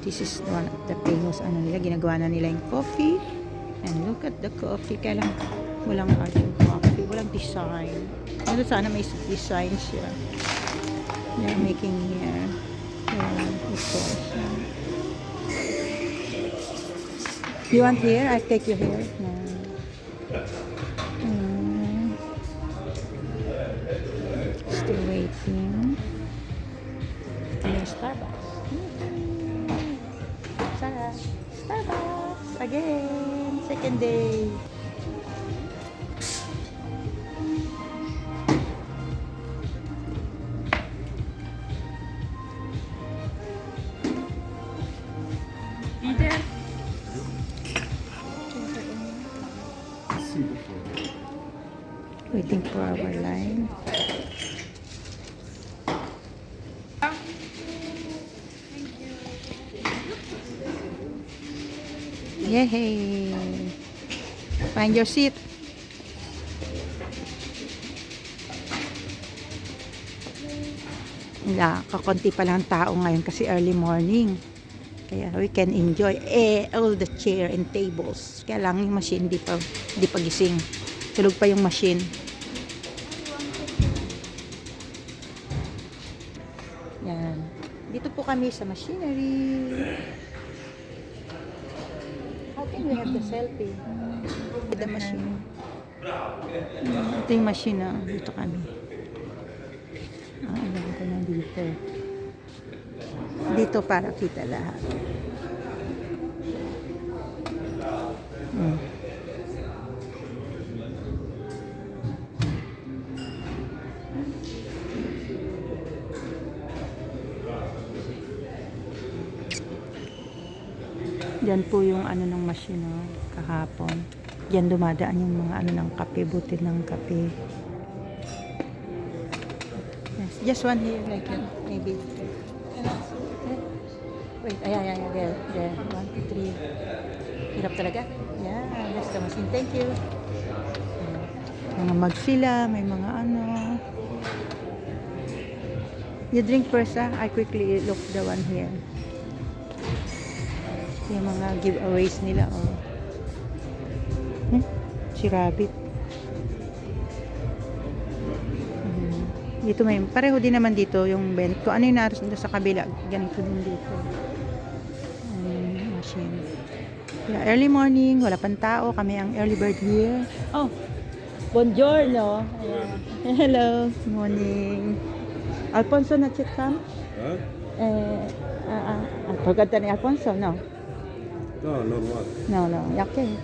This is one of the famous ano nila. Ginagawa na nila yung coffee. And look at the coffee. Kaya lang walang art yung coffee. Walang design. Pero sana may design siya. They're making here. Ito. You want here? I'll take you here. No. Still waiting. May Starbucks. Sarah. Starbucks. Again. Second day. Leader. Waiting for our line. Yay! Find your seat. Kakonti pa lang tao ngayon kasi early morning. Kaya we can enjoy all the chair and tables. Kaya lang yung machine di pa gising. Tulog pa yung machine. Yan. Dito po kami sa machinery. How can we have the selfie? With the machine. Ito yung machine na. Dito kami. Alam ko na dito. Dito para kita lahat. Diyan po yung ano ng machine kahapon. Diyan dumadaan yung mga ano ng kape, butil ng kape. Yes, just one here like that, maybe. Wait, ayan, there. 1, 2, 3. Hirap talaga. Yeah, that's the machine. Thank you. Mga mug sila, may mga ano. You drink first, I quickly look the one here. Yung mga giveaways nila, si Rabbit. Dito may, pareho din naman dito yung bent. Kung ano yung naros sa kabila, ganito din dito. Machine. Yeah, early morning, wala pang tao. Kami ang early bird here. Oh, buongiorno. Ayan. Hello, morning. Alfonso na check come? Huh? Pagkanta ni Alfonso, no? No, normal. No, okay.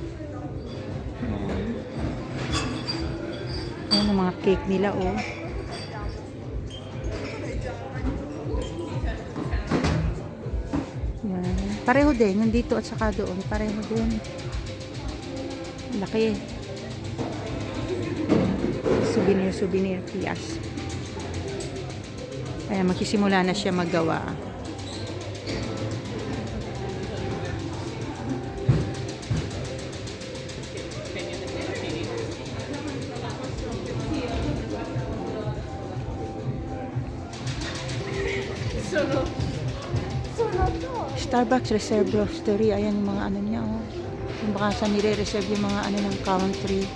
Ayan ang mga cake nila, Yan. Pareho din, yung dito at saka doon. Pareho din. Laki. Souvenir pias. Kaya magsisimula na siya maggawa. Starbucks Reserve Roastery. Ayan yung mga ano niya, Yung baka sa nire-reserve yung mga ano ng country.